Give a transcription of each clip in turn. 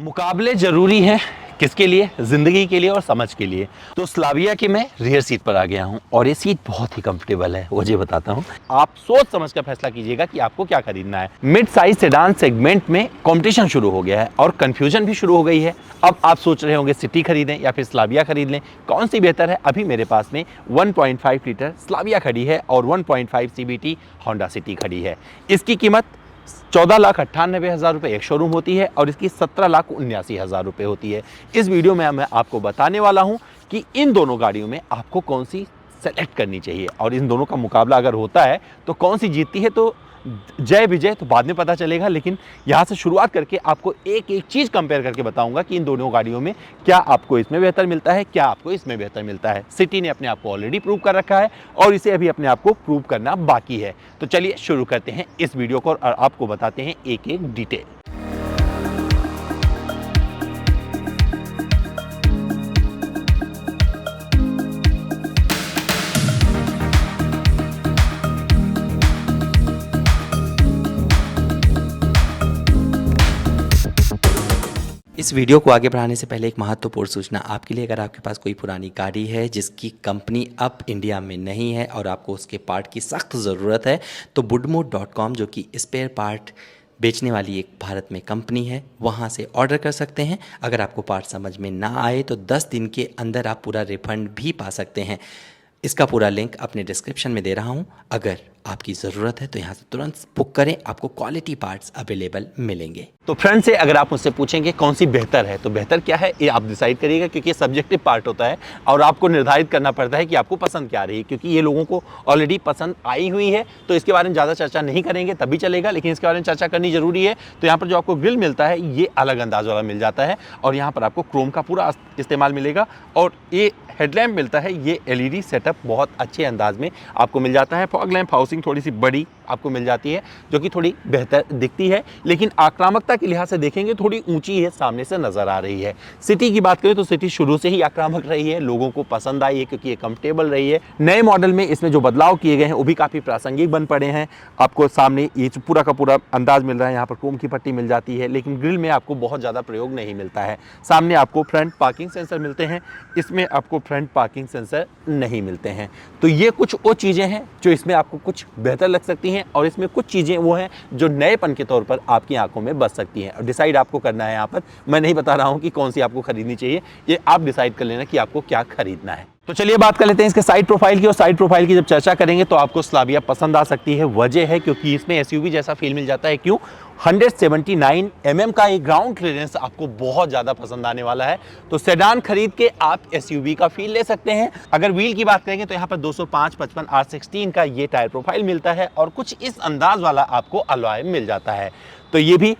मुकाबले जरूरी हैं किसके लिए? जिंदगी के लिए और समझ के लिए। तो स्लाविया के मैं रियर सीट पर आ गया हूं और ये सीट बहुत ही कंफर्टेबल है, वजह बताता हूं। आप सोच समझ कर फैसला कीजिएगा कि आपको क्या खरीदना है। मिड साइज सेडान सेगमेंट में कंपटीशन शुरू हो गया है और कंफ्यूजन भी शुरू हो गई है। अब आप सोच रहे होंगे सिटी खरीदें या फिर स्लाविया खरीद लें, कौन सी बेहतर है? अभी मेरे पास में 1.5 लीटर स्लाविया खड़ी है और 1.5 CVT होंडा सिटी खड़ी है। इसकी कीमत 14,98,000 रुपये एक शोरूम होती है और इसकी 17,79,000 रुपये होती है। इस वीडियो में मैं आपको बताने वाला हूं कि इन दोनों गाड़ियों में आपको कौन सी सेलेक्ट करनी चाहिए और इन दोनों का मुकाबला अगर होता है तो कौन सी जीतती है। तो जय विजय तो बाद में पता चलेगा, लेकिन यहाँ से शुरुआत करके आपको एक एक चीज़ कंपेयर करके बताऊंगा कि इन दोनों गाड़ियों में क्या आपको इसमें बेहतर मिलता है, क्या आपको इसमें बेहतर मिलता है। सिटी ने अपने आप को ऑलरेडी प्रूव कर रखा है और इसे अभी अपने आप को प्रूव करना बाकी है। तो चलिए शुरू करते हैं इस वीडियो को और आपको बताते हैं एक एक डिटेल। इस वीडियो को आगे बढ़ाने से पहले एक महत्वपूर्ण सूचना आपके लिए। अगर आपके पास कोई पुरानी गाड़ी है जिसकी कंपनी अब इंडिया में नहीं है और आपको उसके पार्ट की सख्त ज़रूरत है, तो budmo.com जो कि स्पेयर पार्ट बेचने वाली एक भारत में कंपनी है, वहाँ से ऑर्डर कर सकते हैं। अगर आपको पार्ट समझ में ना आए तो 10 दिन के अंदर आप पूरा रिफंड भी पा सकते हैं। इसका पूरा लिंक अपने डिस्क्रिप्शन में दे रहा हूँ। अगर आपकी ज़रूरत है तो यहाँ से तुरंत बुक करें, आपको क्वालिटी पार्ट्स अवेलेबल मिलेंगे। तो फ्रेंड से अगर आप मुझसे पूछेंगे कौन सी बेहतर है, तो बेहतर क्या है ये आप डिसाइड करिएगा, क्योंकि ये सब्जेक्टिव पार्ट होता है और आपको निर्धारित करना पड़ता है कि आपको पसंद क्या आ रही है, क्योंकि ये लोगों को ऑलरेडी पसंद आई हुई है। तो इसके बारे में ज़्यादा चर्चा नहीं करेंगे तभी चलेगा, लेकिन इसके बारे में चर्चा करनी जरूरी है। तो यहाँ पर जो आपको ग्रिल मिलता है ये अलग अंदाज वाला मिल जाता है और यहाँ पर आपको क्रोम का पूरा इस्तेमाल मिलेगा और ये हेडलैम्प मिलता है, ये LED सेटअप बहुत अच्छे अंदाज में आपको मिल जाता है। फॉग लैम्प हाउसिंग थोड़ी सी बड़ी आपको मिल जाती है जो कि थोड़ी बेहतर दिखती है, लेकिन आक्रामकता के लिहाज से देखेंगे थोड़ी ऊंची है, सामने से नजर आ रही है। सिटी की बात करें तो सिटी शुरू से ही आक्रामक रही है, लोगों को पसंद आई है क्योंकि ये कंफर्टेबल रही है। नए मॉडल में इसमें जो बदलाव किए गए हैं वो भी काफ़ी प्रासंगिक बन पड़े हैं। आपको सामने ये पूरा का पूरा अंदाज मिल रहा है, यहाँ पर क्रोम की पट्टी मिल जाती है, लेकिन ग्रिल में आपको बहुत ज़्यादा प्रयोग नहीं मिलता है। सामने आपको फ्रंट पार्किंग सेंसर मिलते हैं, इसमें आपको फ्रंट पार्किंग सेंसर नहीं मिलते हैं। तो ये कुछ वो चीज़ें हैं जो इसमें आपको कुछ बेहतर लग सकती हैं और इसमें कुछ चीज़ें वो हैं जो नएपन के तौर पर आपकी आंखों में बस सकती हैं। और डिसाइड आपको करना है, यहाँ पर मैं नहीं बता रहा हूँ कि कौन सी आपको खरीदनी चाहिए, ये आप डिसाइड कर लेना कि आपको क्या खरीदना है। तो चलिए बात कर लेते हैं इसके साइड प्रोफाइल की। और साइड प्रोफाइल की जब चर्चा करेंगे तो आपको स्लाविया पसंद आ सकती है। वजह है क्योंकि इसमें SUV जैसा फील मिल जाता है। क्यों? 179 mm का एक ग्राउंड क्लियरेंस आपको बहुत ज़्यादा पसंद आने वाला है। तो सेडान खरीद के आप SUV का फील ले सकते हैं। अगर व्हील की बात करेंगे तो यहाँ पर 205 55 R16 का ये टायर प्रोफाइल मिलता है और कुछ इस अंदाज वाला आपको अलॉय मिल जाता है। तो ये भी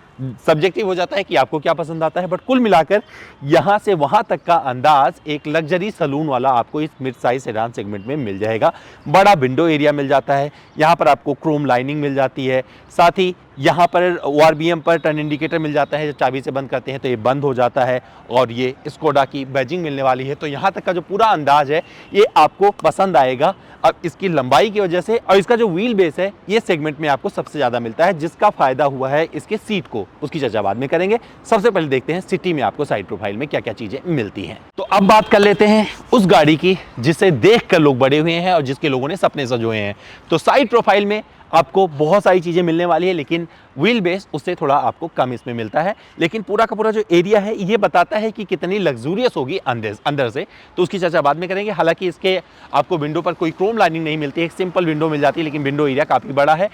सब्जेक्टिव हो जाता है कि आपको क्या पसंद आता है, बट कुल मिलाकर यहाँ से वहाँ तक का अंदाज एक लग्जरी सलून वाला आपको इस मिड साइज सेडान सेगमेंट में मिल जाएगा। बड़ा विंडो एरिया मिल जाता है, यहाँ पर आपको क्रोम लाइनिंग मिल जाती है, साथ ही यहाँ पर ORBM पर टर्न इंडिकेटर मिल जाता है, जब चाबी से बंद करते हैं तो ये बंद हो जाता है और ये स्कोडा की बैजिंग मिलने वाली है। तो यहाँ तक का जो पूरा अंदाज है ये आपको पसंद आएगा। अब इसकी लंबाई की वजह से और इसका जो व्हील बेस है ये सेगमेंट में आपको सबसे ज़्यादा मिलता है, जिसका फायदा हुआ है इसके सीट को, उसकी चर्चा बाद में करेंगे। सबसे पहले देखते हैं सिटी में आपको साइड प्रोफाइल में क्या क्या चीज़ें मिलती हैं। तो अब बात कर लेते हैं उस गाड़ी की जिसे देख कर लोग बड़े हुए हैं और जिसके लोगों ने सपने सजोए हैं। तो साइड प्रोफाइल में आपको बहुत सारी चीज़ें मिलने वाली है, लेकिन व्हील बेस उससे थोड़ा आपको कम इसमें मिलता है। लेकिन पूरा का पूरा जो एरिया है ये बताता है कि कितनी लग्जूरियस होगी अंदर से, तो उसकी चर्चा बाद में करेंगे। हालांकि इसके आपको विंडो पर कोई क्रोम लाइनिंग नहीं मिलती है, एक सिंपल विंडो मिल जाती है, लेकिन विंडो एरिया काफ़ी बड़ा है।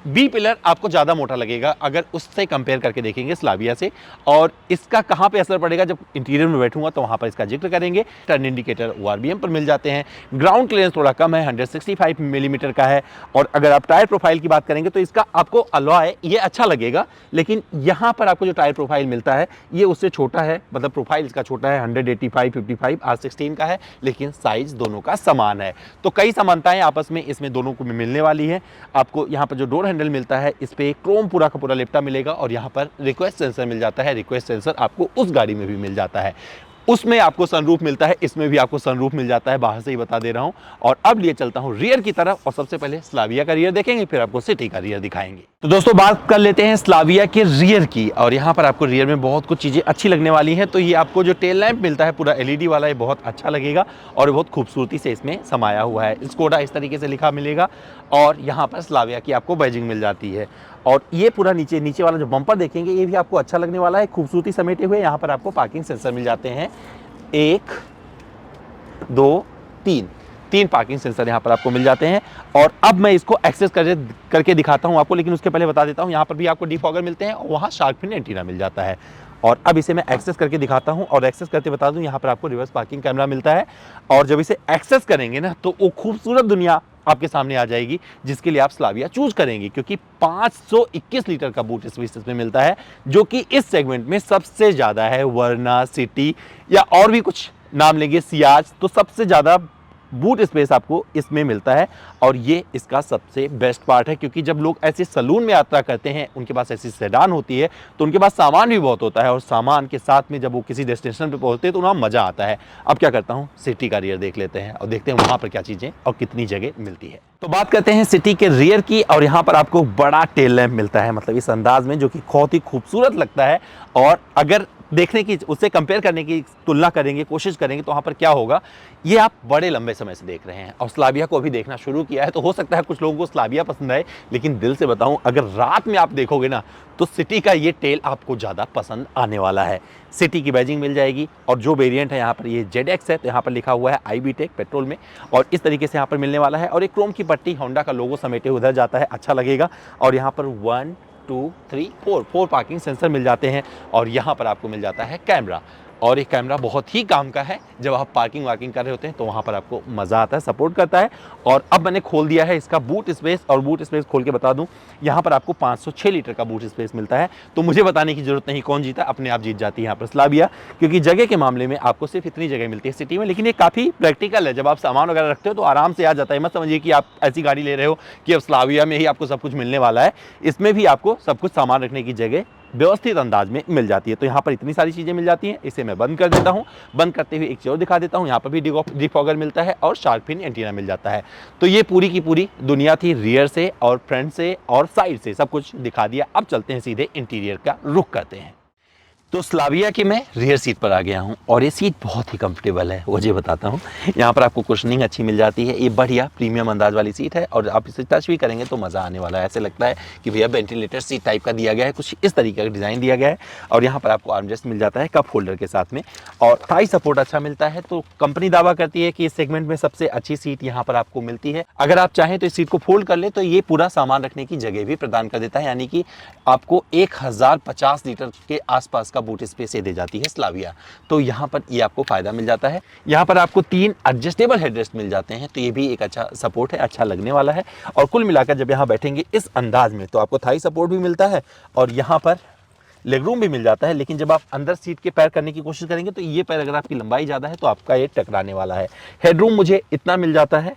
बी पिलर आपको ज़्यादा मोटा लगेगा अगर उससे कंपेयर करके देखेंगे स्लाविया से, और इसका कहाँ पे असर पड़ेगा जब इंटीरियर में बैठूंगा तो वहाँ पर इसका जिक्र करेंगे। टर्न इंडिकेटर ORBM पर मिल जाते हैं, ग्राउंड क्लियरेंस थोड़ा कम है, 165 मिलीमीटर का है। और अगर आप टायर प्रोफाइल की बात करेंगे तो इसका आपको अलॉय ये अच्छा लगेगा, लेकिन यहाँ पर आपको जो टायर प्रोफाइल मिलता है ये उससे छोटा है, मतलब प्रोफाइल इसका छोटा है, 185 55 R16 का है, लेकिन साइज दोनों का समान है। तो कई समानताएं आपस में इसमें दोनों को मिलने वाली है। आपको यहाँ पर जो डोर हैंडल मिलता है इस पे क्रोम पूरा का पूरा लिपटा मिलेगा और यहाँ पर रिक्वेस्ट सेंसर मिल जाता है। रिक्वेस्ट सेंसर आपको उस गाड़ी में भी मिल जाता है। उसमें आपको सनरूफ मिलता है, इसमें भी आपको सनरूफ मिल जाता है, बाहर से ही बता दे रहा हूं। और अब लिए चलता हूं रियर की तरफ और सबसे पहले स्लाविया का रियर देखेंगे, फिर आपको सिटी का रियर दिखाएंगे। तो दोस्तों बात कर लेते हैं स्लाविया के रियर की, और यहाँ पर आपको रियर में बहुत कुछ चीजें अच्छी लगने वाली हैं। तो ये आपको जो टेल लैंप मिलता है पूरा एलईडी वाला, ये बहुत अच्छा लगेगा और बहुत खूबसूरती से इसमें समाया हुआ है। स्कोडा इस तरीके से लिखा मिलेगा और यहाँ पर स्लाविया की आपको बैजिंग मिल जाती है। और ये पूरा नीचे वाला जो बम्पर देखेंगे ये भी आपको अच्छा लगने वाला है, खूबसूरती समेटे हुए। यहाँ पर आपको पार्किंग सेंसर मिल जाते हैं, 1 2 3 पार्किंग सेंसर यहाँ पर आपको मिल जाते हैं। और अब मैं इसको एक्सेस करके दिखाता हूँ आपको, लेकिन उसके पहले बता देता हूँ यहाँ पर भी आपको डिफॉगर मिलते हैं और वहाँ शार्क फिन एंटीना मिल जाता है। और अब इसे मैं एक्सेस करके दिखाता हूँ और एक्सेस करके बता दूँ, यहाँ पर आपको रिवर्स पार्किंग कैमरा मिलता है। और जब इसे एक्सेस करेंगे ना तो वो खूबसूरत दुनिया आपके सामने आ जाएगी जिसके लिए आप स्लाविया चूज करेंगे, क्योंकि 521 लीटर का बूट स्पेस इसमें मिलता है, जो कि इस सेगमेंट में सबसे ज्यादा है। वरना, सिटी या और भी कुछ नाम लेंगे, सियाज, तो सबसे ज्यादा बूट स्पेस आपको इसमें मिलता है। और ये इसका सबसे बेस्ट पार्ट है, क्योंकि जब लोग ऐसे सलून में यात्रा करते हैं, उनके पास ऐसी सेडान होती है तो उनके पास सामान भी बहुत होता है, और सामान के साथ में जब वो किसी डेस्टिनेशन पे पहुंचते हैं तो उन्हें मजा आता है। अब क्या करता हूँ, सिटी का रियर देख लेते हैं और देखते हैं वहां पर क्या चीजें और कितनी जगह मिलती है। तो बात करते हैं सिटी के रियर की, और यहाँ पर आपको बड़ा टेल लैंप मिलता है, मतलब इस अंदाज में, जो कि बहुत ही खूबसूरत लगता है। और अगर देखने की, उससे कंपेयर करने की तुलना करेंगे, कोशिश करेंगे, तो वहाँ पर क्या होगा, ये आप बड़े लंबे समय से देख रहे हैं और स्लाविया को अभी देखना शुरू किया है, तो हो सकता है कुछ लोगों को स्लाविया पसंद आए, लेकिन दिल से बताऊं, अगर रात में आप देखोगे ना तो सिटी का ये टेल आपको ज़्यादा पसंद आने वाला है। सिटी की बैजिंग मिल जाएगी, और जो वेरिएंट है यहाँ पर ये ZX है, तो यहाँ पर लिखा हुआ है IB-Tech पेट्रोल में, और इस तरीके से यहाँ पर मिलने वाला है। और एक क्रोम की पट्टी होंडा का लोगो समेटे उधर जाता है, अच्छा लगेगा। और यहाँ पर 1 2 3 4 पार्किंग सेंसर मिल जाते हैं, और यहाँ पर आपको मिल जाता है कैमरा। और ये कैमरा बहुत ही काम का है, जब आप पार्किंग वार्किंग कर रहे होते हैं तो वहाँ पर आपको मज़ा आता है, सपोर्ट करता है। और अब मैंने खोल दिया है इसका बूट स्पेस, और बूट स्पेस खोल के बता दूं, यहाँ पर आपको 506 लीटर का बूट स्पेस मिलता है। तो मुझे बताने की जरूरत नहीं कौन जीता, अपने आप जीत जाती है यहाँ पर स्लाविया, क्योंकि जगह के मामले में आपको सिर्फ इतनी जगह मिलती है सिटी में। लेकिन ये काफ़ी प्रैक्टिकल है, जब आप सामान वगैरह रखते हो तो आराम से आ जाता है। मत समझिए कि आप ऐसी गाड़ी ले रहे हो कि अब स्लाविया में ही आपको सब कुछ मिलने वाला है, इसमें भी आपको सब कुछ सामान रखने की जगह व्यवस्थित अंदाज में मिल जाती है। तो यहाँ पर इतनी सारी चीज़ें मिल जाती हैं। इसे मैं बंद कर देता हूँ, बंद करते हुए एक चीज़ और दिखा देता हूँ, यहाँ पर भी डिफॉगर मिलता है और शार्क फिन एंटीना मिल जाता है। तो ये पूरी की पूरी दुनिया थी, रियर से और फ्रंट से और साइड से सब कुछ दिखा दिया। अब चलते हैं सीधे इंटीरियर का रुख करते हैं। तो स्लाविया की मैं रियर सीट पर आ गया हूँ, और ये सीट बहुत ही कंफर्टेबल है, मुझे बताता हूँ। यहाँ पर आपको कुशनिंग अच्छी मिल जाती है, ये बढ़िया प्रीमियम अंदाज वाली सीट है, और आप इसे टच भी करेंगे तो मज़ा आने वाला है। ऐसे लगता है कि भैया वेंटिलेटर सीट टाइप का दिया गया है, कुछ इस तरीके का डिज़ाइन दिया गया है। और यहाँ पर आपको आर्मरेस्ट मिल जाता है कप होल्डर के साथ में, और थाई सपोर्ट अच्छा मिलता है। तो कंपनी दावा करती है कि इस सेगमेंट में सबसे अच्छी सीट यहाँ पर आपको मिलती है। अगर आप चाहें तो इस सीट को फोल्ड कर ले तो ये पूरा सामान रखने की जगह भी प्रदान कर देता है, यानी कि आपको 1050 लीटर के आसपास का बूट स्पेस दे जाती है स्लाविया। तो यहाँ पर ये आपको फायदा मिल जाता है। यहाँ पर आपको 3 एडजस्टेबल हेडरेस्ट मिल जाते हैं, तो ये भी एक अच्छा सपोर्ट है, अच्छा लगने वाला है। और कुल मिलाकर जब यहाँ बैठेंगे इस अंदाज में तो आपको थाई सपोर्ट भी मिलता है, और यहाँ पर लेग रूम भी मिल जाता है। लेकिन जब आप अंदर सीट के पैर करने की कोशिश करेंगे तो ये पैर, अगर आपकी लंबाई ज़्यादा है तो आपका ये टकराने वाला है। हेडरूम मुझे इतना मिल जाता है,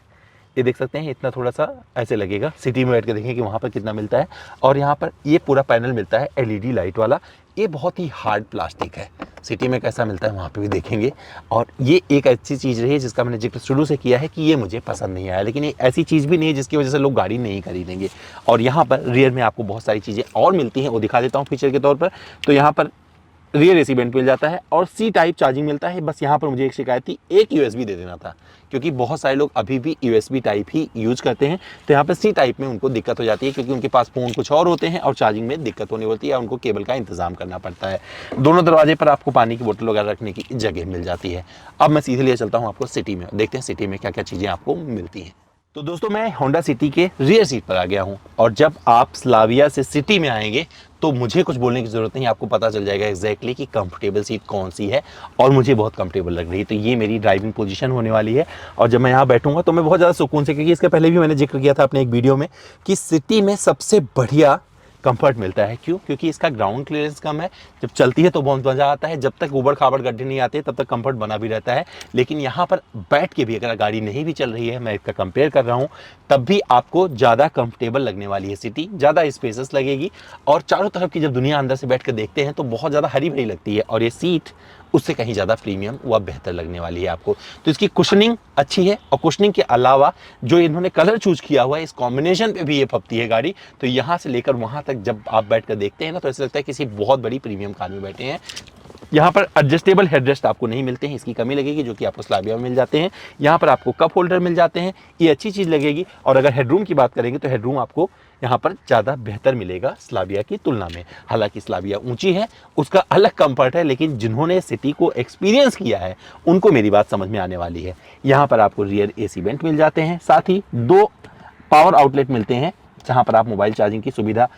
ये देख सकते हैं, इतना थोड़ा सा ऐसे लगेगा। सिटी में बैठ के देखें कि वहाँ पर कितना मिलता है। और यहाँ पर ये पूरा पैनल मिलता है LED लाइट वाला, ये बहुत ही हार्ड प्लास्टिक है। सिटी में कैसा मिलता है वहाँ पे भी देखेंगे। और ये एक ऐसी चीज़ रही है जिसका मैंने जिक्र शुरू से किया है कि ये मुझे पसंद नहीं आया, लेकिन ये ऐसी चीज़ भी नहीं है जिसकी वजह से लोग गाड़ी नहीं खरीदेंगे। और यहाँ पर रियर में आपको बहुत सारी चीज़ें और मिलती हैं, वो दिखा देता हूँ फीचर के तौर पर। तो यहाँ पर रियर AC वेंट मिल जाता है और C टाइप चार्जिंग मिलता है। बस यहाँ पर मुझे एक शिकायत थी, एक USB दे देना था, क्योंकि बहुत सारे लोग अभी भी USB टाइप ही यूज करते हैं। तो यहाँ पर C टाइप में उनको दिक्कत हो जाती है, क्योंकि उनके पास फ़ोन कुछ और होते हैं और चार्जिंग में दिक्कत होने होती है, उनको केबल का इंतजाम करना पड़ता है। दोनों दरवाजे पर आपको पानी की बोतल वगैरह रखने की जगह मिल जाती है। अब मैं सीधे लिए चलता हूँ आपको सिटी में, देखते हैं सिटी में क्या क्या चीज़ें आपको मिलती हैं। तो दोस्तों मैं होंडा सिटी के रियर सीट पर आ गया हूँ, और जब आप स्लाविया से सिटी में आएंगे तो मुझे कुछ बोलने की ज़रूरत नहीं, आपको पता चल जाएगा एग्जैक्टली कि कंफर्टेबल सीट कौन सी है, और मुझे बहुत कंफर्टेबल लग रही है। तो ये मेरी ड्राइविंग पोजीशन होने वाली है, और जब मैं यहाँ बैठूंगा तो मैं बहुत ज़्यादा सुकून से, क्योंकि इसके पहले भी मैंने जिक्र किया था अपने एक वीडियो में कि सिटी में सबसे बढ़िया कंफर्ट मिलता है। क्यों? क्योंकि इसका ग्राउंड क्लियरेंस कम है, जब चलती है तो बहुत मज़ा आता है, जब तक ऊबड़ खाबड़ गड्ढे नहीं आते तब तक कंफर्ट बना भी रहता है। लेकिन यहाँ पर बैठ के भी अगर गाड़ी नहीं भी चल रही है, मैं इसका कंपेयर कर रहा हूँ, तब भी आपको ज़्यादा कंफर्टेबल लगने वाली है सिटी, ज़्यादा स्पेसस लगेगी। और चारों तरफ की जब दुनिया अंदर से बैठ कर देखते हैं तो बहुत ज़्यादा हरी भरी लगती है। और ये सीट उससे कहीं ज़्यादा प्रीमियम व बेहतर लगने वाली है आपको। तो इसकी कुशनिंग अच्छी है, और कुशनिंग के अलावा जो इन्होंने कलर चूज किया हुआ है, इस कॉम्बिनेशन पे भी ये फपती है गाड़ी। तो यहाँ से लेकर वहाँ तक जब आप बैठ कर देखते हैं ना, तो ऐसा लगता है किसी बहुत बड़ी प्रीमियम कार में बैठे हैं। यहाँ पर एडजस्टेबल हेडरेस्ट आपको नहीं मिलते हैं, इसकी कमी लगेगी, जो कि आपको स्लाविया में मिल जाते हैं। यहाँ पर आपको कप होल्डर मिल जाते हैं, ये अच्छी चीज़ लगेगी। और अगर हेडरूम की बात करेंगे तो हेडरूम आपको यहाँ पर ज़्यादा बेहतर मिलेगा स्लाविया की तुलना में। हालांकि स्लाविया ऊंची है, उसका अलग कंफर्ट है, लेकिन जिन्होंने सिटी को एक्सपीरियंस किया है उनको मेरी बात समझ में आने वाली है। यहाँ पर आपको रियर AC वेंट मिल जाते हैं, साथ ही 2 पावर आउटलेट मिलते हैं, जहाँ पर आप मोबाइल चार्जिंग की सुविधा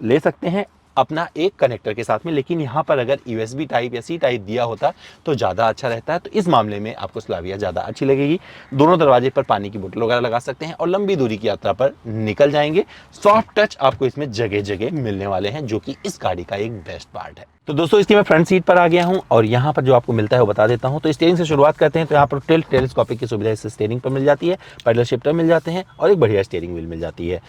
ले सकते हैं अपना एक कनेक्टर के साथ में। लेकिन यहाँ पर अगर USB टाइप या C टाइप दिया होता तो ज़्यादा अच्छा रहता है। तो इस मामले में आपको स्लाविया ज़्यादा अच्छी लगेगी। दोनों दरवाजे पर पानी की बोतल वगैरह लगा सकते हैं और लंबी दूरी की यात्रा पर निकल जाएंगे। सॉफ्ट टच आपको इसमें जगह जगह मिलने वाले हैं, जो कि इस गाड़ी का एक बेस्ट पार्ट है। तो दोस्तों, इसकी मैं फ्रंट सीट पर आ गया हूं, और यहाँ पर जो आपको मिलता है वो बता देता हूं। तो स्टीयरिंग से शुरुआत करते हैं। तो यहाँ पर टिल्ट टेलीस्कोपिक की सुविधा इस स्टीयरिंग पर मिल जाती है, पैडल शिफ्टर मिल जाते हैं, और एक बढ़िया स्टीयरिंग व्हील मिल जाती है।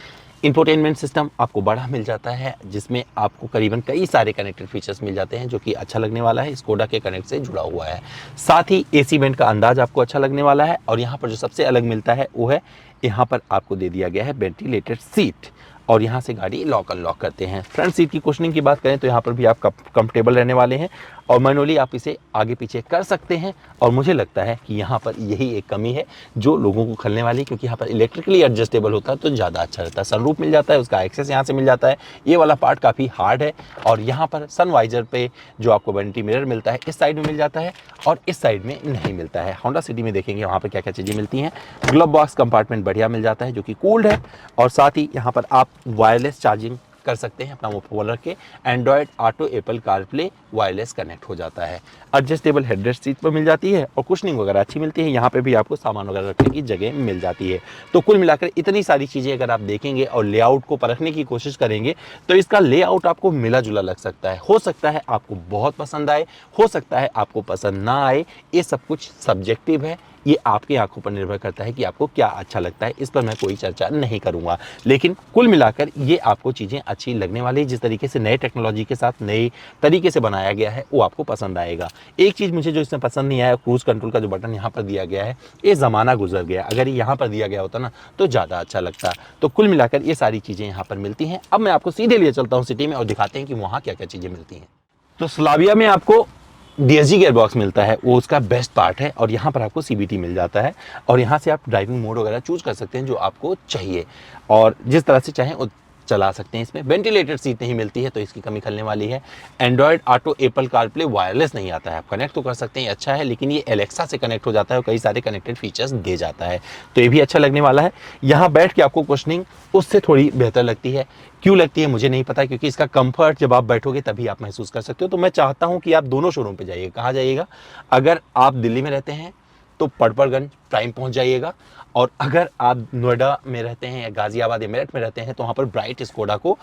इंफोटेनमेंट सिस्टम आपको बड़ा मिल जाता है, जिसमें आपको करीबन कई सारे कनेक्टेड फीचर्स मिल जाते हैं, जो कि अच्छा लगने वाला है। स्कोडा के कनेक्ट से जुड़ा हुआ है। साथ ही AC वेंट का अंदाज आपको अच्छा लगने वाला है। और यहाँ पर जो सबसे अलग मिलता है वो है, यहाँ पर आपको दे दिया गया है वेंटिलेटेड सीट, और यहाँ से गाड़ी लॉक अनलॉक करते हैं। फ्रंट सीट की कुशनिंग की बात करें तो यहाँ पर भी आप कंफर्टेबल रहने वाले हैं, और मैनुअली आप इसे आगे पीछे कर सकते हैं। और मुझे लगता है कि यहाँ पर यही एक कमी है जो लोगों को खलने वाली, क्योंकि यहाँ पर इलेक्ट्रिकली एडजस्टेबल होता है तो ज़्यादा अच्छा रहता है। सनरूफ मिल जाता है, उसका एक्सेस यहाँ से मिल जाता है। ये वाला पार्ट काफ़ी हार्ड है। और यहाँ पर सनवाइजर पे जो आपको वैनिटी मिरर मिलता है, इस साइड में मिल जाता है और इस साइड में नहीं मिलता है। होंडा सिटी में देखेंगे वहाँ पर क्या क्या चीज़ें मिलती हैं। ग्लव बॉक्स कंपार्टमेंट बढ़िया मिल जाता है, जो कि कूल्ड है। और साथ ही यहाँ पर आप वायरलेस चार्जिंग कर सकते हैं अपना मोबाइल रख के। Android auto, Apple CarPlay wireless connect हो जाता है। एडजस्टेबल हेडरेस्ट सीट पर मिल जाती है, और कुशनिंग वगैरह अच्छी मिलती है। यहाँ पे भी आपको सामान वगैरह रखने की जगह मिल जाती है। तो कुल मिलाकर इतनी सारी चीज़ें अगर आप देखेंगे और लेआउट को परखने की कोशिश करेंगे, तो इसका लेआउट आपको मिला जुला लग सकता है। हो सकता है आपको बहुत पसंद आए, हो सकता है आपको पसंद ना आए। ये सब कुछ सब्जेक्टिव है, ये आपकी आंखों पर निर्भर करता है कि आपको क्या अच्छा लगता है। इस पर मैं कोई चर्चा नहीं करूंगा, लेकिन कुल मिलाकर ये आपको चीज़ें अच्छी लगने वाली है। जिस तरीके से नए टेक्नोलॉजी के साथ नए तरीके से बनाया गया है, वो आपको पसंद आएगा। एक चीज़ मुझे जो इसमें पसंद नहीं आया, क्रूज कंट्रोल का जो बटन यहाँ पर दिया गया है, ये ज़माना गुजर गया। अगर ये यहाँ पर दिया गया होता ना तो ज़्यादा अच्छा लगता। तो कुल मिलाकर ये सारी चीज़ें यहाँ पर मिलती हैं। अब मैं आपको सीधे लिए चलता हूँ सिटी में, और दिखाते हैं कि वहाँ क्या क्या चीज़ें मिलती हैं। तो स्लाविया में आपको DSG गियर बॉक्स मिलता है, वो उसका बेस्ट पार्ट है। और यहाँ पर आपको CVT मिल जाता है, और यहाँ से आप ड्राइविंग मोड वगैरह चूज कर सकते हैं जो आपको चाहिए, और जिस तरह से चाहें वो चला सकते हैं। इसमें वेंटिलेटेड सीट नहीं मिलती है, तो इसकी कमी खलने वाली है। Android auto, Apple CarPlay wireless नहीं आता है। आप कनेक्ट तो कर सकते हैं, अच्छा है, लेकिन ये एलेक्सा से कनेक्ट हो जाता है और कई सारे कनेक्टेड फीचर्स दे जाता है, तो ये भी अच्छा लगने वाला है। यहाँ बैठ के आपको कुशनिंग उससे थोड़ी बेहतर लगती है। क्यों लगती है मुझे नहीं पता, क्योंकि इसका कंफर्ट जब आप बैठोगे तभी आप महसूस कर सकते हो। तो मैं चाहता हूँ कि आप दोनों शोरूम पे जाइए। कहाँ जाइएगा? अगर आप दिल्ली में रहते हैं तो पड़पड़गंज प्राइम पहुंच जाइएगा, और अगर आप नोएडा में रहते हैं या गाजियाबाद या मेरठ में रहते हैं तो वहाँ पर ब्राइट स्कोडा को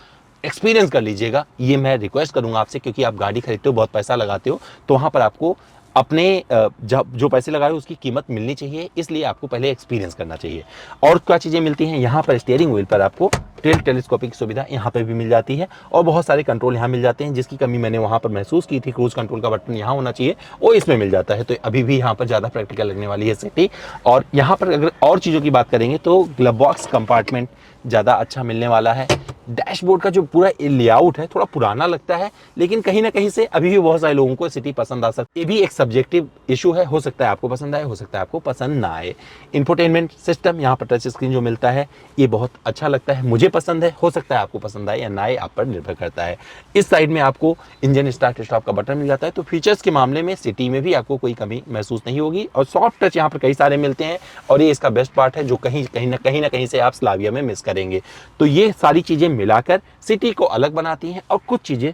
एक्सपीरियंस कर लीजिएगा। ये मैं रिक्वेस्ट करूँगा आपसे, क्योंकि आप गाड़ी खरीदते हो, बहुत पैसा लगाते हो, तो वहाँ पर आपको अपने जो पैसे लगाए उसकी कीमत मिलनी चाहिए, इसलिए आपको पहले एक्सपीरियंस करना चाहिए। और क्या चीज़ें मिलती हैं यहाँ पर, स्टीयरिंग व्हील पर आपको टेलीस्कोपिक की सुविधा यहाँ पे भी मिल जाती है, और बहुत सारे कंट्रोल यहाँ मिल जाते हैं, जिसकी कमी मैंने वहाँ पर महसूस की थी। क्रूज कंट्रोल का बटन यहाँ होना चाहिए, वो इसमें मिल जाता है। तो अभी भी यहाँ पर ज़्यादा प्रैक्टिकल लगने वाली है सिटी। और यहाँ पर अगर और चीज़ों की बात करेंगे तो ग्लव बॉक्स कंपार्टमेंट ज़्यादा अच्छा मिलने वाला है। डैशबोर्ड का जो पूरा लेआउट है थोड़ा पुराना लगता है, लेकिन कहीं ना कहीं से अभी भी बहुत सारे लोगों को सिटी पसंद आ सकती है। ये भी एक सब्जेक्टिव इशू है, हो सकता है आपको पसंद आए, हो सकता है आपको पसंद ना आए। इंफोटेनमेंट सिस्टम यहाँ पर टच स्क्रीन जो मिलता है ये बहुत अच्छा लगता है, मुझे पसंद है, हो सकता है आपको पसंद आए या ना आए, आप पर निर्भर करता है। इस साइड में आपको इंजन स्टार्ट स्टॉप का बटन मिल जाता है, तो फीचर्स के मामले में सिटी में भी आपको कोई कमी महसूस नहीं होगी। और सॉफ्ट टच यहाँ पर कई सारे मिलते हैं, और ये इसका बेस्ट पार्ट है जो कहीं ना कहीं से आप स्लाविया में मिस करेंगे। तो ये सारी चीज़ें मिलाकर सिटी को अलग बनाती हैं, और कुछ चीज़ें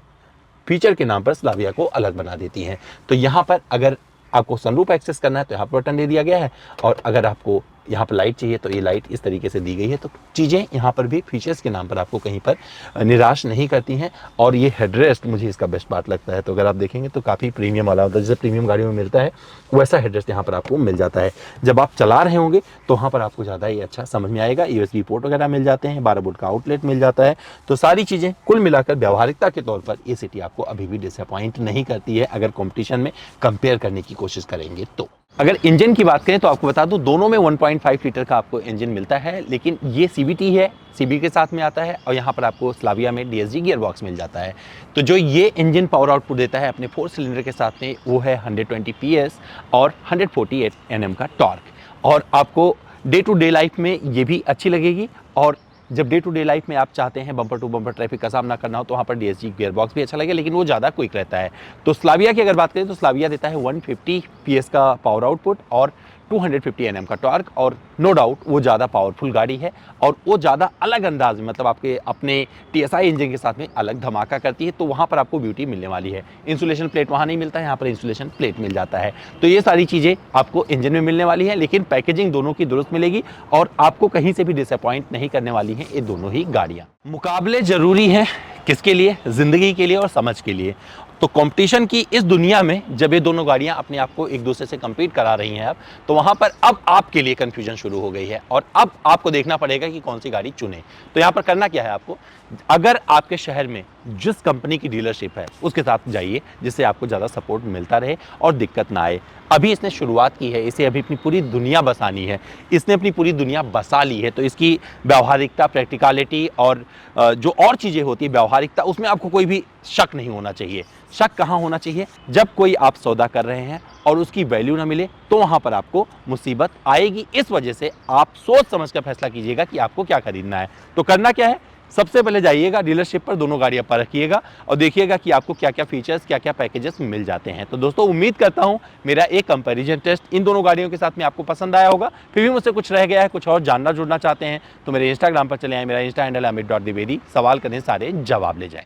फीचर के नाम पर स्लाविया को अलग बना देती हैं। तो यहाँ पर अगर आपको सनरूफ एक्सेस करना है तो यहाँ पर बटन दे दिया गया है, और अगर आपको यहाँ पर लाइट चाहिए तो ये लाइट इस तरीके से दी गई है। तो चीज़ें यहाँ पर भी फीचर्स के नाम पर आपको कहीं पर निराश नहीं करती हैं। और ये हेडरेस्ट मुझे इसका बेस्ट पार्ट लगता है। तो अगर आप देखेंगे तो काफ़ी प्रीमियम वाला होता है, जैसे प्रीमियम गाड़ियों में मिलता है वैसा हेडरेस्ट यहाँ पर आपको मिल जाता है। जब आप चला रहे होंगे तो वहाँ पर आपको ज़्यादा ही अच्छा समझ में आएगा। USB पोर्ट वगैरह मिल जाते हैं, 12 वोल्ट का आउटलेट मिल जाता है। तो सारी चीज़ें कुल मिलाकर व्यावहारिकता के तौर पर ये सिटी आपको अभी भी डिसअपॉइंट नहीं करती है, अगर कॉम्पिटिशन में कंपेयर करने की कोशिश करेंगे तो। अगर इंजन की बात करें तो आपको बता दूं दोनों में 1.5 लीटर का आपको इंजन मिलता है, लेकिन ये CVT है, CB के साथ में आता है। और यहाँ पर आपको स्लाविया में DSG गियर बॉक्स मिल जाता है। तो जो ये इंजन पावर आउटपुट देता है अपने 4 सिलेंडर के साथ में, वो है 120 PS और 148 Nm का टॉर्क। और आपको डे टू डे लाइफ में ये भी अच्छी लगेगी। और जब डे टू डे लाइफ में आप चाहते हैं बम्पर टू बम्पर ट्रैफिक का सामना करना हो तो वहाँ पर DSG गियर बॉक्स भी अच्छा लगेगा, लेकिन वो ज़्यादा क्विक रहता है। तो स्लाविया की अगर बात करें तो स्लाविया देता है 150 PS का पावर आउटपुट और 250 Nm का टॉर्क। और नो डाउट वो ज़्यादा पावरफुल गाड़ी है और वो ज़्यादा अलग अंदाज में, मतलब आपके अपने TSI इंजन के साथ में अलग धमाका करती है। तो वहाँ पर आपको ब्यूटी मिलने वाली है। इंसुलेशन प्लेट वहाँ नहीं मिलता है, यहाँ पर इंसुलेशन प्लेट मिल जाता है। तो ये सारी चीज़ें आपको इंजन में मिलने वाली है, लेकिन पैकेजिंग दोनों की दुरुस्त मिलेगी और आपको कहीं से भी डिसअपॉइंट नहीं करने वाली हैं ये दोनों ही गाड़ियाँ। मुकाबले ज़रूरी हैं किसके लिए? ज़िंदगी के लिए और समझ के लिए। तो कंपटीशन की इस दुनिया में जब ये दोनों गाड़ियां अपने आप को एक दूसरे से compete करा रही हैं अब, तो वहां पर अब आपके लिए कंफ्यूजन शुरू हो गई है और अब आपको देखना पड़ेगा कि कौन सी गाड़ी चुने। तो यहां पर करना क्या है आपको, अगर आपके शहर में जिस कंपनी की डीलरशिप है उसके साथ जाइए, जिससे आपको ज़्यादा सपोर्ट मिलता रहे और दिक्कत ना आए। अभी इसने शुरुआत की है, इसे अभी अपनी पूरी दुनिया बसानी है, इसने अपनी पूरी दुनिया बसा ली है। तो इसकी व्यावहारिकता, प्रैक्टिकलिटी और जो और चीज़ें होती है व्यावहारिकता, उसमें आपको कोई भी शक नहीं होना चाहिए। शक कहाँ होना चाहिए? जब कोई आप सौदा कर रहे हैं और उसकी वैल्यू ना मिले तो वहाँ पर आपको मुसीबत आएगी। इस वजह से आप सोच समझ कर फैसला कीजिएगा कि आपको क्या खरीदना है। तो करना क्या है, सबसे पहले जाइएगा डीलरशिप पर, दोनों गाड़ियां परखिएगा और देखिएगा कि आपको क्या क्या फीचर्स, क्या क्या पैकेजेस मिल जाते हैं। तो दोस्तों उम्मीद करता हूं मेरा एक कंपैरिजन टेस्ट इन दोनों गाड़ियों के साथ में आपको पसंद आया होगा। फिर भी मुझसे कुछ रह गया है, कुछ और जानना जुड़ना चाहते हैं तो मेरे इंस्टाग्राम पर चले आए, मेरा इंस्टा हैंडल है amit.dwivedi। सवाल करें सारे जवाब ले जाएं।